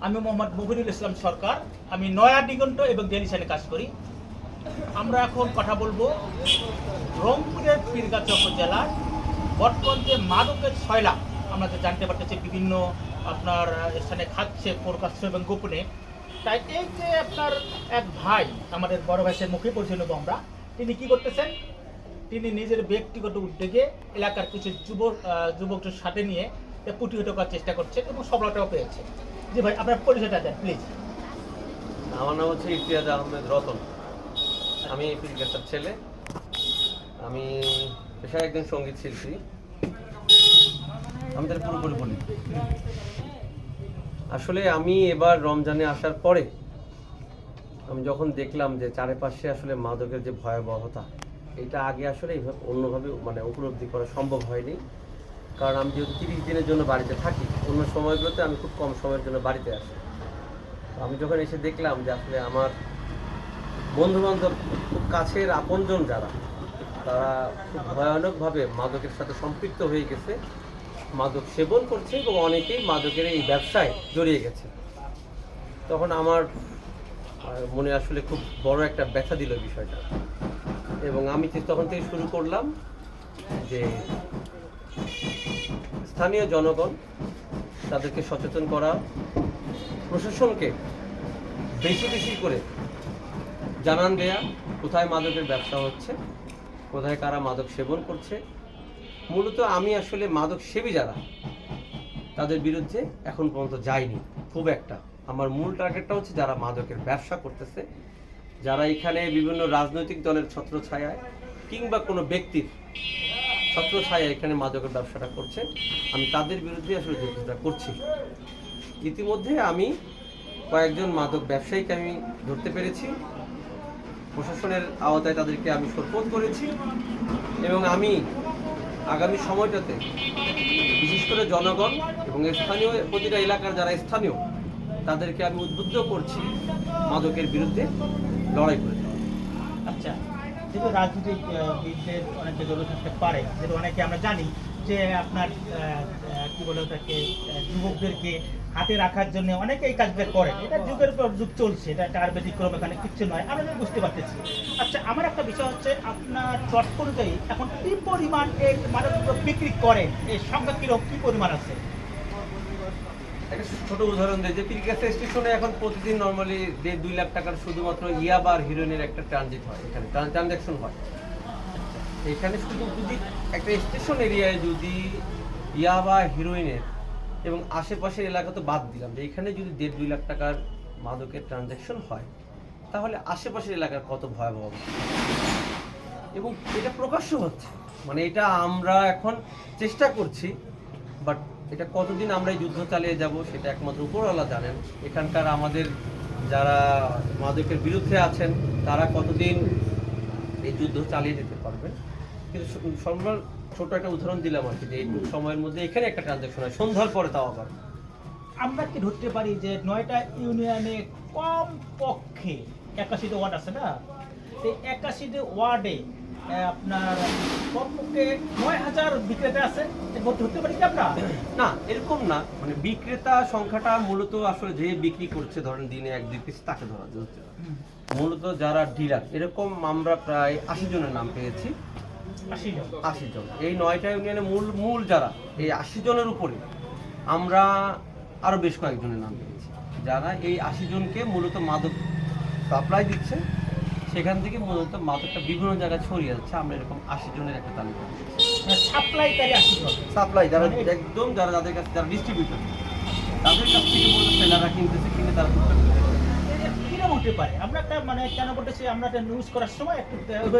আমি মোহাম্মদ মুবিনুল ইসলাম সরকার, আমি নয়া দিগন্ত এবং ডেলিশনে কাজ করি। আমরা এখন কথা বলবো রংপুরের পীরগাছা উপজেলার বর্তমান যে মাদকের ছয়লা আমরা যে জানতে পারতেছি বিভিন্ন আপনার স্থানে খাচ্ছে প্রকাশ্য এবং গোপনে। তাই এই যে আপনার এক ভাই, আমাদের বড় ভাইয়ের মুখে পরিচয় নেব আমরা, তিনি কি করতেছেন, তিনি নিজের ব্যক্তিগত উদ্যোগে এলাকার কিছু যুবকদের সাথে নিয়ে প্রতিহত করার চেষ্টা করছেন এবং সফলতাও পেয়েছে। জি ভাই, আপনার পরিচয়টা দেন প্লিজ। আমার নাম হচ্ছে ইমতিয়াজ আহমেদ রতন। আমি পীরগাছার ছেলে। আমি পেশায় একজন সঙ্গীত শিল্পী। আমি তার পুরোপুরি বলি, আসলে আমি এবার রমজানে আসার পরে আমি যখন দেখলাম যে চারিপাশে আসলে মাদকের যে ভয়াবহতা, এটা আগে আসলে এইভাবে অন্যভাবে উপলব্ধি করা সম্ভব হয়নি। কারণ আমি যেহেতু 30 দিনের জন্য বাড়িতে থাকি, অন্য সময়গুলোতে আমি খুব কম সময়ের জন্য বাড়িতে আসি। আমি যখন এসে দেখলাম যে আসলে আমার বন্ধুবান্ধব, খুব কাছের আপনজন যারা, তারা খুব ভয়ানকভাবে মাদকের সাথে সম্পৃক্ত হয়ে গেছে, মাদক সেবন করছে এবং অনেকেই মাদকের এই ব্যবসায় জড়িয়ে গেছে, তখন আমার মনে আসলে খুব বড় একটা ব্যথা দিল বিষয়টা। এবং আমি তখন থেকে শুরু করলাম যে স্থানীয় জনগণ, তাদেরকে সচেতন করা, প্রশাসনকে বেশি বেশি করে জানান দেয়া কোথায় মাদকের ব্যবসা হচ্ছে, কোথায় কারা মাদক সেবন করছে। মূলত আমি আসলে মাদক সেবী যারা, তাদের বিরুদ্ধে এখন পর্যন্ত যাইনি খুব একটা। আমার মূল টার্গেটটা হচ্ছে যারা মাদকের ব্যবসা করতেছে, যারা এখানে বিভিন্ন রাজনৈতিক দলের ছত্রছায়ায় কিংবা কোনো ব্যক্তির ছত্রছায়ায় এখানে মাদকের ব্যবসাটা করছে, আমি তাদের বিরুদ্ধে আসলে যুদ্ধটা করছি। ইতিমধ্যে আমি কয়েকজন মাদক ব্যবসায়ীকে আমি ধরতে পেরেছি, প্রশাসনের আওতায় তাদেরকে আমি সোপর্দ করেছি এবং আমি আগামী সময়টাতে বিশেষ করে জনগণ এবং স্থানীয় প্রতিটা এলাকার যারা স্থানীয়, তাদেরকে আমি উদ্বুদ্ধ করছি মাদকের বিরুদ্ধে লড়াই করে। আচ্ছা, যেহেতু রাজনীতিবিদদের অনেকে জড়িত থাকতে পারে, যেহেতু অনেকে আমরা জানি যে আপনার কি বলে ওটাকে, যুবকদেরকে হাতে রাখার জন্য অনেকে এই কাজটা করেন। এটা যুগের পর যুগ চলছে, এটা একটা আর ব্যতিক্রম এখানে কিচ্ছু নয়, আমরা বুঝতে পারতেছি। আচ্ছা, আমার একটা বিষয় হচ্ছে, আপনার চট অনুযায়ী এখন কি পরিমাণ এই মাদকদ্রব্য বিক্রি করেন, এই সংখ্যা কিরকম, কি পরিমাণ আছে? একটা ছোট উদাহরণ দেয় যে পীরগাছা স্টেশনে এখন প্রতিদিন নর্মালি 1.5-2 লাখ টাকার শুধুমাত্র ইয়াবা আর হিরোইনের একটা ট্রানজিট হয়, এখানে ট্রানজ্যাকশন হয়। এখানে শুধু যদি একটা স্টেশন এরিয়ায় যদি ইয়াবা হিরোইনের এবং আশেপাশের এলাকা তো বাদ দিলাম, যে এখানে যদি 1.5-2 লাখ টাকার মাদকের ট্রানজ্যাকশন হয়, তাহলে আশেপাশের এলাকার কত ভয়াবহ। এবং এটা প্রকাশ্য হচ্ছে, এটা আমরা এখন চেষ্টা করছি, বাট এটা কতদিন আমরা এই যুদ্ধ চালিয়ে যাব সেটা একমাত্র উপরওয়ালা জানেন। এখানকার আমাদের যারা মাদকের বিরুদ্ধে আছেন, তারা কতদিন এই যুদ্ধ চালিয়ে যেতে পারবেন। কিন্তু সর্বমোট ছোট একটা উদাহরণ দিলাম আর কি, যে এই সময়ের মধ্যে এখানে একটা ট্রানজ্যাকশন হয় সন্ধ্যার পরে, তাও আবার আমরা কি ধরতে পারি যে 9টা ইউনিয়নে কম পক্ষে 81টা ওয়ার্ড আছে না, এই 81টা ওয়ার্ডে আপনার কমপক্ষে 9,000 বিক্রেতা আছে, ধরতে পারি কি আমরা? না, এরকম না। বিক্রেতা সংখ্যাটা মূলত আসলে যে বিক্রি করছে, ধরেন দিনে 1-2 পিস, তাকে ধরা যাচ্ছে। মূলত যারা ডিলার, এরকম আমরা প্রায় 80 জনের নাম পেয়েছি। 80 জন। এই 9টা ইউনিয়নে মূল যারা, এই 80 জনের উপরে আমরা আরো বেশ কয়েকজনের নাম পেয়েছি, যারা এই 80 জনকে মূলত মাদক সাপ্লাই দিচ্ছে। সেখান থেকে মূলত মাদকটা বিভিন্ন জায়গায় ছড়িয়ে যাচ্ছে। আমরা এরকম 80 জনের একটা তালিকা সাপ্লাই, যারা একদম যাদের কাছে, যারা ডিস্ট্রিবিউটর, তাদের কাছ থেকে মূলত সেলাররা কিনতেছে, কিনে তারা কিরকম হতে পারে। আমরা একটা কেন বলতেছি, আমরা একটা নিউজ করার সময় একটু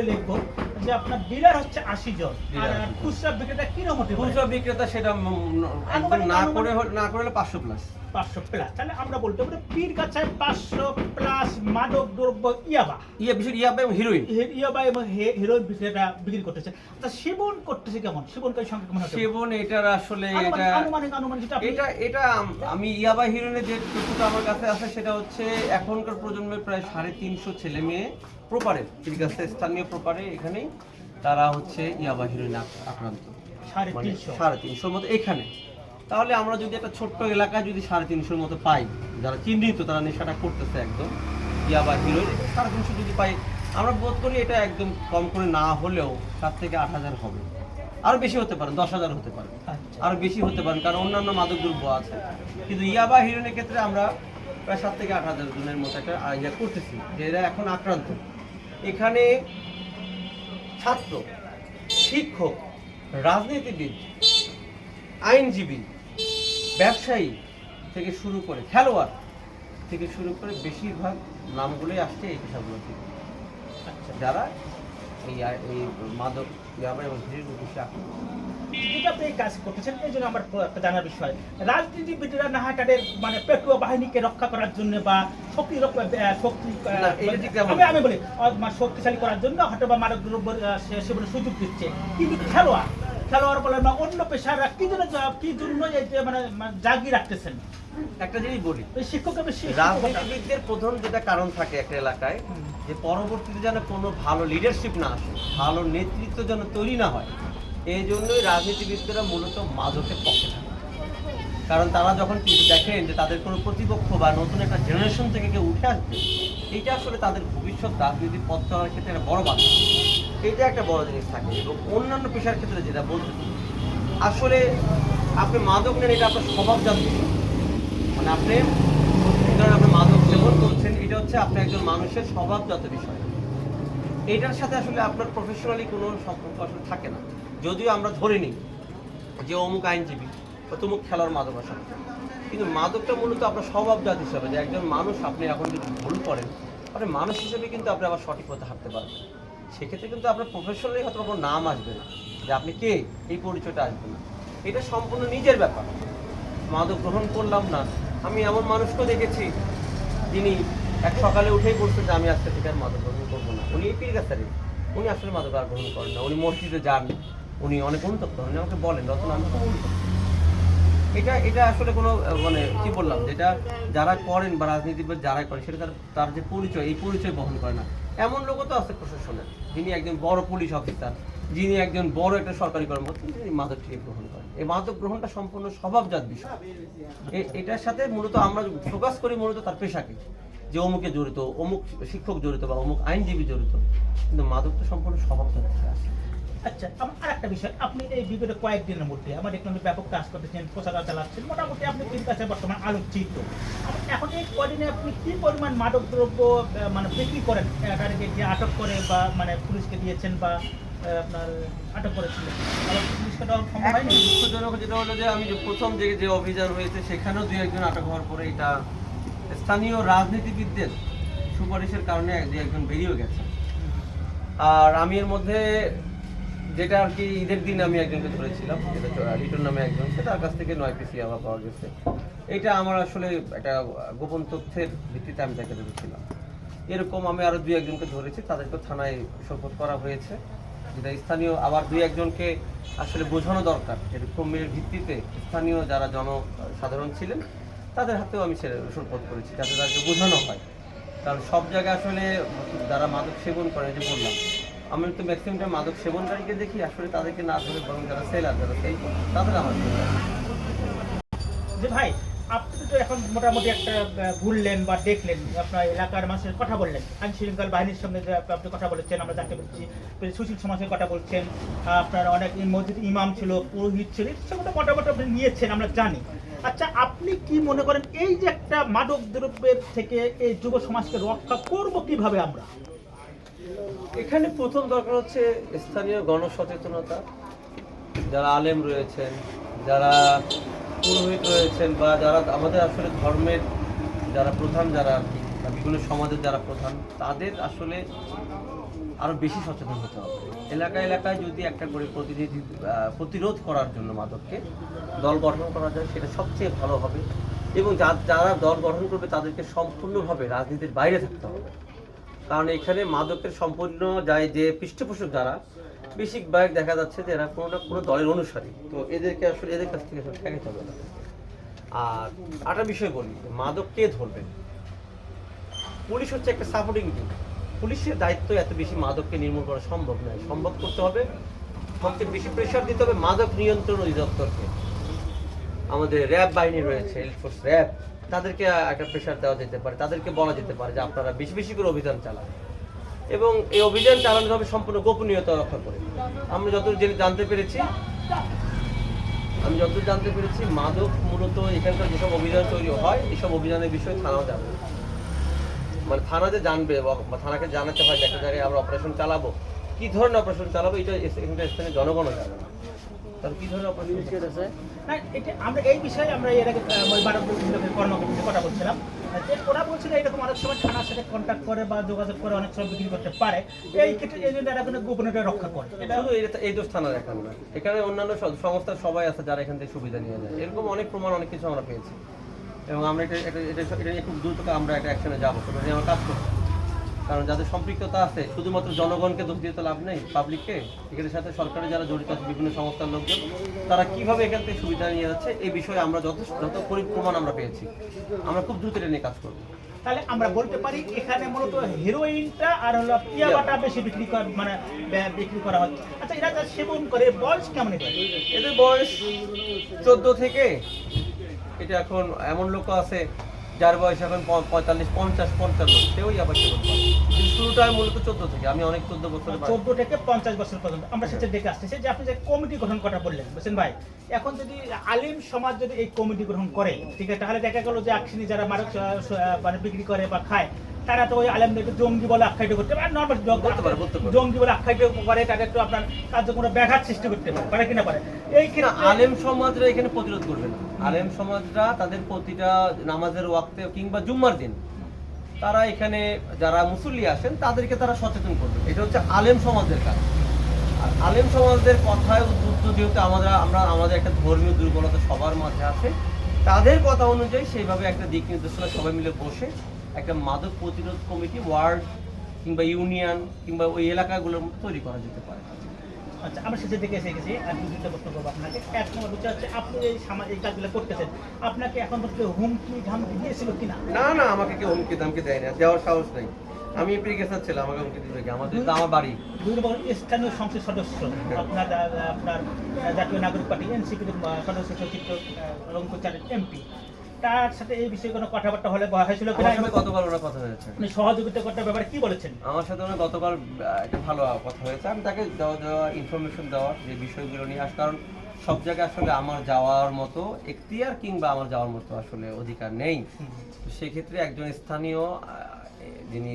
লিখবো যে আপনার ডিলার হচ্ছে 80 জন, আর খুচরা বিক্রেতা কিরকম হতে পারে? খুচরা বিক্রেতা সেটা না করে 500 প্লাস। 500 প্লাস, তাহলে আমরা বলতে পারি পীরগাছায় 500 প্লাস মাদক দ্রব্য ইয়াবা এবং হিরোইন এবং হিরোইন বিক্রেতা বিক্রি করতেছে। আচ্ছা, সেবন করতেছে কেমন, সেবনকারী সংখ্যা কেমন? সেবন এটার আসলে আনুমানিক এটা আমি ইয়াবা হিরোইনের যে তথ্যটা আমার কাছে আছে, সেটা হচ্ছে এখনকার প্রজন্মের প্রায় 350 ছেলে মেয়ে প্রপারে, পীরগাছা স্থানীয় প্রপারে, এখানেই তারা হচ্ছে ইয়াবা হিরোইন আক্রান্ত 350 মতো এখানে। তাহলে আমরা যদি একটা ছোট্ট এলাকায় যদি 350 মতো পাই, যারা চিহ্নিত তারা নেশাটা করতেছে একদম ইয়াবা হিরোইন, সারা জিনিস যদি পাই আমরা বোধ করি এটা একদম কম করে না হলেও 7 থেকে 8,000 হবে, আরও বেশি হতে পারে, 10,000 হতে পারে, আরও বেশি হতে পারে, কারণ অন্যান্য মাদক দ্রব্য আছে। কিন্তু ইয়াবা হিরোইনের ক্ষেত্রে আমরা প্রায় 7 থেকে 8,000 জনের মতো একটা ইয়া করতেছি যে এরা এখন আক্রান্ত। এখানে ছাত্র, শিক্ষক, রাজনীতিবিদ, আইনজীবী, ব্যবসায়ী থেকে শুরু করে খেলোয়াড় থেকে শুরু করে বেশিরভাগ নামগুলোই আসছে এই পেশাগুলো থেকে, যারা এই মাদক ইয়াবা এবং হিরোইনের বিষয়ে আক্রান্ত। যেটা আপনি এই কাজ করতেছেন এই জন্য আমার একটা জানার বিষয়, রাজনীতিবিদরা না হয় তাদের মানে পেটুয়া বাহিনীকে রক্ষা করার জন্য বা শক্তি আমি বলি শক্তিশালী করার জন্য হয়তো বা মাদক দ্রব্য সেবনের সুযোগ দিচ্ছে, কিন্তু খেলোয়াড় বলেন বা অন্য পেশারা কি জন্য এই যে মানে জাগিয়ে রাখতেছেন? একটা জিনিস বলি, শিক্ষকের রাজনীতিবিদদের প্রধান যেটা কারণ থাকে একটা এলাকায় যে পরবর্তীতে যেন কোনো ভালো লিডারশিপ না আসে, ভালো নেতৃত্ব যেন তৈরি না হয়, এই জন্যই রাজনীতিবিদরা মূলত মাদকের পক্ষে থাকে। কারণ তারা যখন দেখেন যে তাদের কোনো প্রতিপক্ষ বা নতুন একটা জেনারেশন থেকে কেউ উঠে আসবে, এইটা আসলে তাদের ভবিষ্যৎ রাজনীতির পথ চলার ক্ষেত্রে একটা বড় বাধা, এইটা একটা বড় জিনিস থাকে। এবং অন্যান্য পেশার ক্ষেত্রে যেটা বলতে আসলে আপনি মাদক নেন, এটা আপনার স্বভাবজাত বিষয়, মানে আপনি আপনি মাদক সেবন করছেন, এটা হচ্ছে আপনি একজন মানুষের স্বভাবজাত বিষয়, এটার সাথে আসলে আপনার প্রফেশনালি কোনো সম্পর্ক আসলে থাকে না। যদিও আমরা ধরে নিই যে অমুক আইনজীবী বা তমুক খেলার মাদক আসলে, কিন্তু মাদকটা মূলত আপনার স্বভাবজাত হিসাবে, যে একজন মানুষ আপনি এখন যদি ভুল করেন আপনি মানুষ হিসেবে কিন্তু আপনি আবার সঠিক পথে হাঁটতে পারবেন, সেক্ষেত্রে কিন্তু আপনার প্রফেশনালি হয়তো কোনো নাম আসবে না, যে আপনি কে এই পরিচয়টা আসবে না, এটা সম্পূর্ণ নিজের ব্যাপার। মাদক গ্রহণ করলাম না, আমি এমন মানুষকেও দেখেছি যিনি এক সকালে উঠেই বলছেন যে আমি আজকে থেকে আর মাদক গ্রহণ করবো না, উনি এই পীর গাছারি, উনি আসলে মাদক আর গ্রহণ করেন না, উনি মসজিদে যান, উনি অনেক অনুতপ্ত, উনি আমাকে বলেন রতন আমি তো অনুতপ্ত। এটা আসলে কোনো মানে কি বললাম, যেটা যারা করেন বা রাজনীতিবিদ যারা করেন সেটা তার যে পরিচয়, এই পরিচয় বহন করে না। এমন লোকও তো আছে প্রশাসনে, যিনি একজন বড় পুলিশ অফিসার, যিনি একজন বড় একটা সরকারি কর্মকর্তা, তিনি মাদকটিকে গ্রহণ করেন। এই মাদক গ্রহণটা সম্পূর্ণ স্বভাবজাত বিষয়। এটার সাথে মূলত আমরা ফোকাস করি মূলত তার পেশাকে, যে অমুকে জড়িত, অমুক শিক্ষক জড়িত বা অমুক আইনজীবী জড়িত, কিন্তু মাদক তো সম্পূর্ণ স্বভাবজাত থেকে আসে। আচ্ছা, আর একটা বিষয়, আপনি এই বিগত কয়েকদিনের মধ্যে আমার একটু ব্যাপক কাজ করতেছেন, প্রচারণা চালাচ্ছেন, মোটামুটি আপনি তিন কাছে বর্তমানে আলোচিত। এখন এই কদিনে আপনি কি পরিমাণ মাদক দ্রব্য মানে বিক্রি করেন, তাদেরকে আটক করে বা মানে পুলিশকে দিয়েছেন বা আপনার আটক করেছিলেন? পুলিশকে দেওয়া সম্ভব হয়নি? দুঃখজনক যেটা হলো যে আমি প্রথম যে অভিযান হয়েছে সেখানেও 2-1 আটক হওয়ার পরে এটা স্থানীয় রাজনীতিবিদদের সুপারিশের কারণে 2-1 বেরিয়ে গেছে। আর আমি এর মধ্যে যেটা আর কি ঈদের দিন আমি একজনকে ধরেছিলাম, যেটা লিটন নামে একজন, সেটার কাছ থেকে 9 পিস ইয়াবা পাওয়া গেছে। এটা আমার আসলে একটা গোপন তথ্যের ভিত্তিতে আমি তাকে ধরেছিলাম। এরকম আমি আরও 2-1 ধরেছি, তাদেরকে থানায় সোপর্দ করা হয়েছে। যেটা স্থানীয় আবার 2-1 আসলে বোঝানো দরকার, এরকমের ভিত্তিতে স্থানীয় যারা জনসাধারণ ছিলেন তাদের হাতেও আমি সোপর্দ করেছি, যাতে তাদেরকে বোঝানো হয়। কারণ সব জায়গায় আসলে যারা মাদক সেবন করে, যে বললাম আমি তো ম্যাক্সিমাম মাদক সেবনকারীকে দেখি, আসলে তাদেরকে না ধরে বরং যারা সেল করে তাদের আমার যে ভাই আপনি তো এখন মোটামুটি একটা ঘুরলেন বা দেখলেন, আপনার এলাকার মানুষের কথা বললেন, আইন শৃঙ্খলা বাহিনীর সঙ্গে যে আপনি কথা বলেছেন, আমরা জানতে পারছি সুশীল সমাজের কথা বলছেন, আপনার অনেক মসজিদ ইমাম ছিল, পুরোহিত ছিল, সেগুলো মোটামুটি আপনি নিয়েছেন আমরা জানি। আচ্ছা, আপনি কি মনে করেন এই যে একটা মাদক দ্রব্যের থেকে এই যুব সমাজকে রক্ষা করব কিভাবে আমরা? এখানে প্রথম দরকার হচ্ছে স্থানীয় গণসচেতনতা, যারা আলেম রয়েছেন, যারা পুরোহিত রয়েছেন, বা যারা আমাদের আসলে ধর্মের যারা প্রধান, যারা বিভিন্ন সমাজের যারা প্রধান, তাদের আসলে আরও বেশি সচেতন হতে হবে। এলাকায় যদি একটা করে প্রতিরোধ করার জন্য মাদককে দল গঠন করা যায়, সেটা সবচেয়ে ভালো হবে। এবং যারা দল গঠন করবে তাদেরকে সম্পূর্ণভাবে রাজনীতির বাইরে থাকতে হবে, কারণ এখানে মাদকের সম্পূর্ণ যায় যে পৃষ্ঠপোষক যারা, বেশিরভাগ দেখা যাচ্ছে যে এরা কোনো না কোনো দলের অনুসারী, তো এদেরকে আসলে এদের কাছ থেকে আসলে ঠেকাতে হবে না। আর একটা বিষয় বলি, মাদক কে ধরবে? পুলিশ হচ্ছে একটা সাপোর্টিং টিম, পুলিশের দায়িত্ব এত বেশি মাদককে নির্মূল করা সম্ভব নয়। সম্ভব করতে হবে, সবচেয়ে বেশি প্রেশার দিতে হবে মাদক নিয়ন্ত্রণ অধিদপ্তরকে। আমাদের র্যাব বাহিনী রয়েছে, এলফোর্স র্যাব, তাদেরকে একটা প্রেশার দেওয়া যেতে পারে, তাদেরকে বলা যেতে পারে যে আপনারা বেশি বেশি করে অভিযান চালান, এবং এই অভিযান চালানো হবে সম্পূর্ণ গোপনীয়তা রক্ষা করে। আমরা যতদূর জানতে পেরেছি মাদক মূলত এখানকার যেসব অভিযান তৈরি হয় এসব অভিযানের বিষয়ে থানাও জানবে, মানে থানা যে জানবে বা থানাকে জানাতে হয় যে একটা জায়গায় আমরা অপারেশন চালাবো, কি ধরনের অপারেশন চালাবো এটা এখানকার স্থানীয় জনগণও জানে না। তাহলে কি ধরনের অপারেশন আছে না, এটা আমরা এই বিষয়ে আমরা এর আগে কর্মকর্তার কথা বলছিলাম যে ওরা বলছিল এরকম অনেক সময় থানার সাথে কন্ট্যাক্ট করে বা যোগাযোগ করে অনেক সময় বিক্রি করতে পারে, এই ক্ষেত্রে এই জন্য এরা কোনো গোপনীয়তা রক্ষা করে। এটা শুধু এই দোষ থানার এখানে না, এখানে অন্যান্য সংস্থার সবাই আছে যারা এখান থেকে সুবিধা নিয়ে যায়। এরকম অনেক প্রমাণ, অনেক কিছু আমরা পেয়েছি, এবং আমরা এটা নিয়ে খুব দ্রুত আমরা একটা অ্যাকশনে যাবো, সেটা নিয়ে আমরা কাজ করবো। কারণ যাদের সম্পৃক্ততা আছে, শুধুমাত্র জনগণকে দোষ দিয়ে তো লাভ নেই, পাবলিককে। এখানের সাথে সরকারের যারা জড়িত আছে, বিভিন্ন সংস্থার লোকজন, তারা কিভাবে এখান থেকে সুবিধা নিয়ে যাচ্ছে এই বিষয়ে আমরা যত প্রমাণ আমরা পেয়েছি, আমরা খুব দ্রুত এটা নিয়ে কাজ করবো। তাহলে আমরা বলতে পারি এখানে মূলত হিরোইনটা আর হলো ইয়াবাটা বেশি বিক্রি করা হচ্ছে। আচ্ছা, এরা যা সেবন করে বয়স কেমন? এদের বয়স 14 থেকে, এটা এখন এমন লোক আছে যার বয়স এখন 45, 50, 55, সেও আবার সেবন করে। শুরুটা মূলত 14 থেকে, আমি অনেক 14 বছরের 14 থেকে 50 বছর পর্যন্ত। আমরা সেটা দেখে আসতেছি যে আপনি যে কমিটি গঠন করা বললেন বুঝছেন ভাই, এখন যদি আলিম সমাজ যদি এই কমিটি গ্রহণ করে, ঠিক আছে, তাহলে দেখা গেল যে একসিনি যারা মাদক মানে বিক্রি করে বা খায়, তারা তো ওই আলেমদেরকে জঙ্গি বলে আখ্যায়িত করতে পারে, নর্মাল জঙ্গি বলে আখ্যায়িত করে, তাদের একটু আপনার কার্যক্রমে ব্যাঘাত সৃষ্টি করতে পারে কিনা পারে। এই ক্ষেত্রে আলেম সমাজরা এখানে প্রতিরোধ করবে না। আলেম সমাজরা তাদের প্রতিটা নামাজের ওয়াক্তে কিংবা জুম্মার দিন তারা এখানে যারা মুসল্লি আসেন তাদেরকে তারা সচেতন করবে, এটা হচ্ছে আলেম সমাজের কাজ। আর আলেম সমাজদের কথায় উদ্বুদ্ধ, যেহেতু আমাদের একটা ধর্মীয় দুর্বলতা সবার মাঝে আছে, তাদের কথা অনুযায়ী সেইভাবে একটা দিক নির্দেশনা সবাই মিলে বসে একটা মাদক প্রতিরোধ কমিটি ওয়ার্ড কিংবা ইউনিয়ন কিংবা ওই এলাকাগুলোর মধ্যে তৈরি করা যেতে পারে। আচ্ছা, আমরা সেটা দেখে এসে গেছি। আর দুটো প্রশ্ন করবো আপনাকে। এক নম্বর বিষয় হচ্ছে আপনি এই এই কাজগুলো করতেছেন, আপনাকে এখন পর্যন্ত হুমকি ধামকি দিয়েছিল কিনা? না, আমাকে কেউ হুমকি ধামকি দেয় না, দেওয়ার সাহস নেই। আমি প্রিকেশন ছিলাম, আমাকে হুমকি দিবে কি? আমাদের তো আমার বাড়ি। দুই নম্বর, স্থানীয় সংসদ সদস্য আপনার জাতীয় নাগরিক পার্টি এনসিপির সদস্য সচিব রঙ্কুচারের এমপি, তার সাথে এই বিষয়ে কোনো কথাবার্তা হয়েছিল কিনা? গতকাল ওরা কথা হয়েছে, আপনি সহযোগিতা করতে ব্যাপারে কি বলেছেন? আমার সাথে ওরা গতকাল একটা ভালো কথা হয়েছে। আমি তাকে দেওয়া ইনফরমেশন দেওয়ার যে বিষয়গুলো নিয়ে কারণ সব জায়গায় আসলে আমার যাওয়ার মতো এখতিয়ার কিংবা আমার যাওয়ার মতো আসলে অধিকার নেই। তো সেক্ষেত্রে একজন স্থানীয় যিনি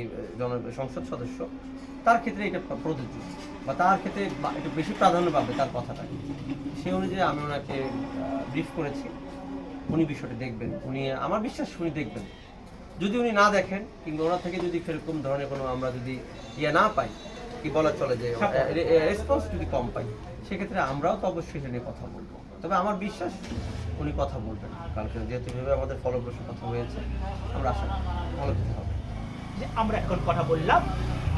সংসদ সদস্য, তার ক্ষেত্রে এটা প্রযোজ্য বা তার ক্ষেত্রে একটু বেশি প্রাধান্য পাবে তার কথাটা। সেই অনুযায়ী আমি ওনাকে ব্রিফ করেছি, উনি বিষয়টা দেখবেন। আমার বিশ্বাস উনি দেখবেন। যদি উনি না দেখেন কিংবা ওনার থেকে যদি সেরকম ধরনের কোনো আমরা যদি না পাই, কি বলা চলে যে রেসপন্স যদি কম পাই, সেক্ষেত্রে আমরাও তো অবশ্যই সেটা নিয়ে কথা বলবো। তবে আমার বিশ্বাস উনি কথা বলবেন, কালকে যেহেতু ভেবে আমাদের ফলপ্রসূ কথা হয়েছে, আমরা আশা করি ভালো কিছু হবে। যে আমরা এখন কথা বললাম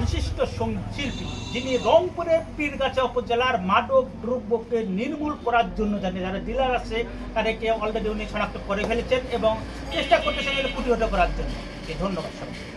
বিশিষ্ট সঙ্গীত শিল্পী, যিনি রংপুরের পীরগাছা উপজেলার মাদক দ্রব্যকে নির্মূল করার জন্য যারা ডিলার আছে তাদেরকে অলরেডি উনি শনাক্ত করে ফেলেছেন এবং চেষ্টা করতেছেন প্রতিহত করার জন্য। ধন্যবাদ সবাই।